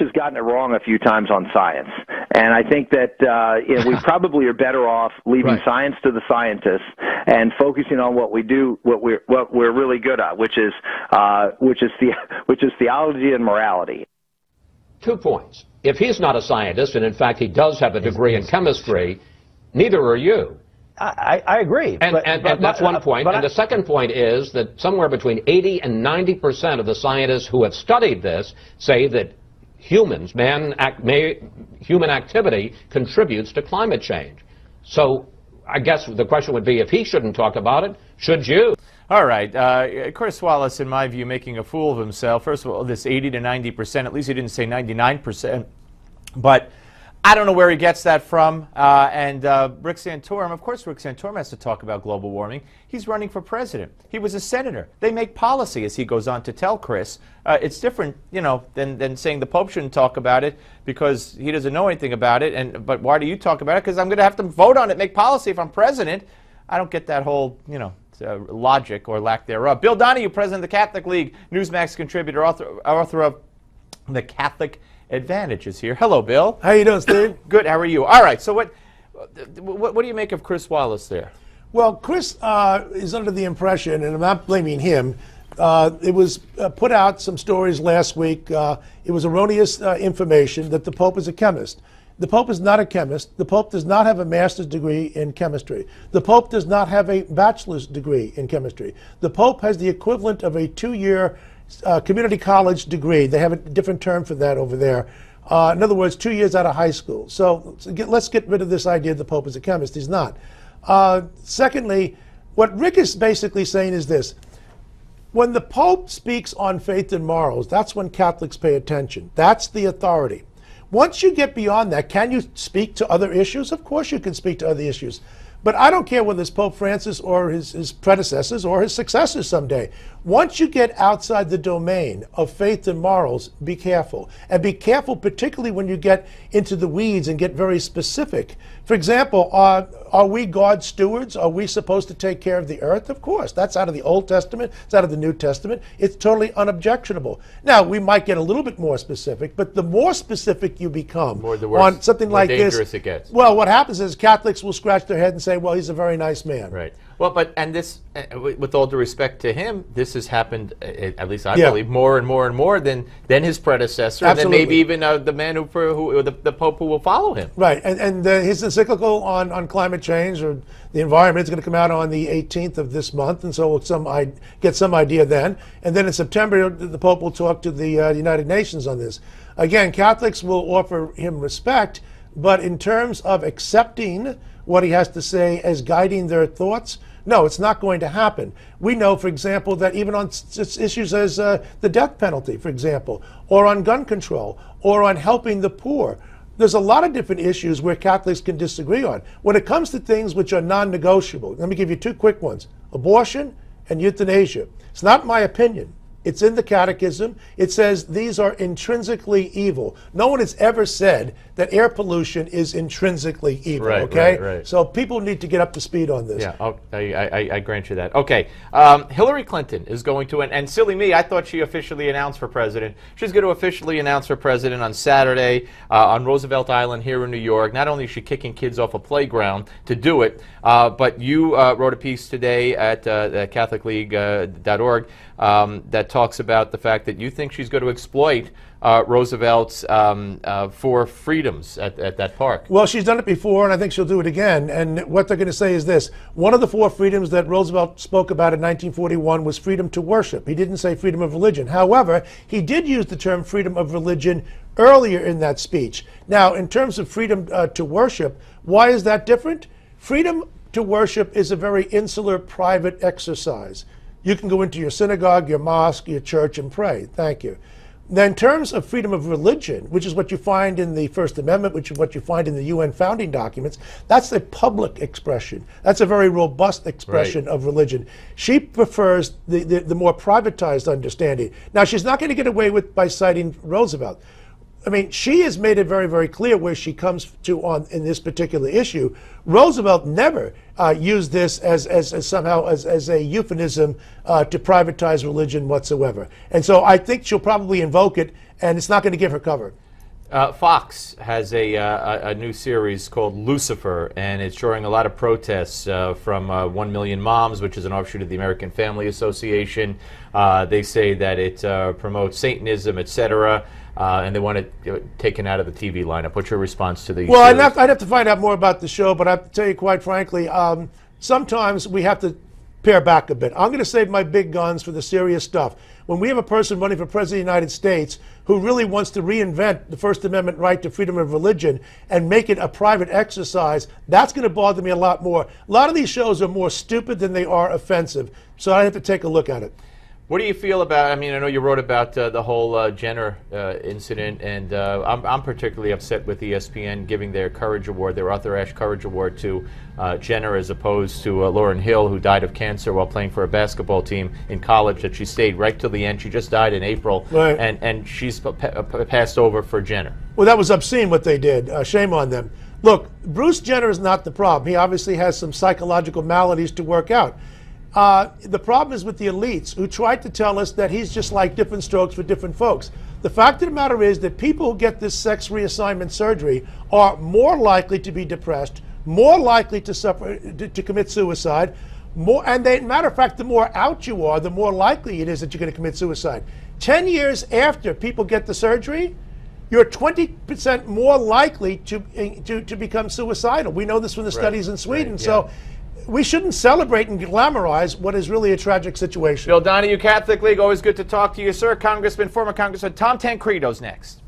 has gotten it wrong a few times on science, and I think that we probably are better off leaving science to the scientists and focusing on what we do, what we're really good at, which is theology and morality. 2 points. If he's not a scientist, and in fact he does have a degree in chemistry, neither are you. I agree. And that's one point. And the second point is that somewhere between 80 and 90% of the scientists who have studied this say that human activity contributes to climate change. So I guess the question would be, if he shouldn't talk about it, should you? All right. Chris Wallace, in my view, making a fool of himself. First of all, this 80 to 90%, at least he didn't say 99%. But I don't know where he gets that from. Rick Santorum, of course Rick Santorum has to talk about global warming. He's running for president. He was a senator. They make policy, as he goes on to tell Chris. It's different, you know, than saying the Pope shouldn't talk about it because he doesn't know anything about it. But why do you talk about it? Because I'm going to have to vote on it, make policy if I'm president. I don't get that whole, you know, logic or lack thereof. Bill Donohue, president of the Catholic League, Newsmax contributor, author of The Catholic Advantage is here. Hello, Bill. How you doing, Steve? Good. How are you? All right. So what do you make of Chris Wallace there? Well, Chris is under the impression, and I'm not blaming him. It was put out some stories last week. It was erroneous information that the Pope is a chemist. The Pope is not a chemist. The Pope does not have a master's degree in chemistry. The Pope does not have a bachelor's degree in chemistry. The Pope has the equivalent of a 2-year community college degree. They have a different term for that over there. In other words, 2 years out of high school. So let's get rid of this idea the Pope is a chemist. He's not. Secondly, what Rick is basically saying is this. When the Pope speaks on faith and morals, that's when Catholics pay attention. That's the authority. Once you get beyond that, can you speak to other issues? Of course you can speak to other issues. But I don't care whether it's Pope Francis or his predecessors or his successors someday. Once you get outside the domain of faith and morals, be careful. And be careful particularly when you get into the weeds and get very specific. For example, are we God's stewards? Are we supposed to take care of the earth? Of course. That's out of the Old Testament. It's out of the New Testament. It's totally unobjectionable. Now, we might get a little bit more specific, but the more specific you become on something like this, it gets. Well, what happens is Catholics will scratch their head and say, well, he's a very nice man. Right. Well, and this, with all due respect to him, this has happened, at least I believe, more and more and more than his predecessor, Absolutely. and then maybe even the man the Pope who will follow him. Right, and his encyclical on climate change or the environment is going to come out on the 18th of this month, and so we'll get some idea then. And then in September, the Pope will talk to the United Nations on this. Again, Catholics will offer him respect, but in terms of accepting what he has to say as guiding their thoughts, no, it's not going to happen. We know, for example, that even on issues as the death penalty, for example, or on gun control, or on helping the poor, there's a lot of different issues where Catholics can disagree on. When it comes to things which are non-negotiable, let me give you 2 quick ones. Abortion and euthanasia. It's not my opinion. It's in the Catechism. It says these are intrinsically evil. No one has ever said that air pollution is intrinsically evil, okay? Right. So people need to get up to speed on this. Yeah, I grant you that. Okay, Hillary Clinton is going to, and silly me, I thought she officially announced for president. She's going to officially announce for president on Saturday on Roosevelt Island here in New York. Not only is she kicking kids off a playground to do it, but you wrote a piece today at CatholicLeague.org that talks about the fact that you think she's going to exploit Roosevelt's four freedoms at that park. Well, she's done it before, and I think she'll do it again. And what they're going to say is this. One of the 4 freedoms that Roosevelt spoke about in 1941 was freedom to worship. He didn't say freedom of religion. However, he did use the term freedom of religion earlier in that speech. Now, in terms of freedom to worship, why is that different? Freedom to worship is a very insular, private exercise. You can go into your synagogue, your mosque, your church, and pray. Thank you. Now, in terms of freedom of religion, which is what you find in the First Amendment, which is what you find in the UN founding documents, that's a public expression. That's a very robust expression of religion. She prefers the more privatized understanding. Now, she's not going to get away with by citing Roosevelt. I mean, she has made it very, very clear where she comes to in this particular issue. Roosevelt never used this as somehow as a euphemism to privatize religion whatsoever. And so I think she'll probably invoke it, and it's not going to give her cover. Fox has a new series called Lucifer, and it's drawing a lot of protests from 1 Million Moms, which is an offshoot of the American Family Association. They say that it promotes Satanism, etc., and they want it taken out of the TV lineup. What's your response to the Well, I'd have to find out more about the show, but I have to tell you quite frankly, sometimes we have to pare back a bit. I'm going to save my big guns for the serious stuff. When we have a person running for President of the United States who really wants to reinvent the First Amendment right to freedom of religion and make it a private exercise, that's going to bother me a lot more. A lot of these shows are more stupid than they are offensive, so I have to take a look at it. What do you feel about, I mean, I know you wrote about the whole Jenner incident, and I'm particularly upset with ESPN giving their Courage Award, their Arthur Ashe Courage Award to Jenner as opposed to Lauryn Hill, who died of cancer while playing for a basketball team in college that she stayed right till the end. She just died in April, right. and she's passed over for Jenner. Well, that was obscene what they did. Shame on them. Look, Bruce Jenner is not the problem. He obviously has some psychological maladies to work out. The problem is with the elites who tried to tell us that he's just like different strokes for different folks. The fact of the matter is that people who get this sex reassignment surgery are more likely to be depressed, more likely to suffer, to commit suicide, matter of fact, the more out you are, the more likely it is that you're going to commit suicide. 10 years after people get the surgery, you're 20% more likely to become suicidal. We know this from the studies in Sweden. Right, yeah. So we shouldn't celebrate and glamorize what is really a tragic situation. Bill Donohue, Catholic League, always good to talk to you, sir. Former Congressman Tom Tancredo's next.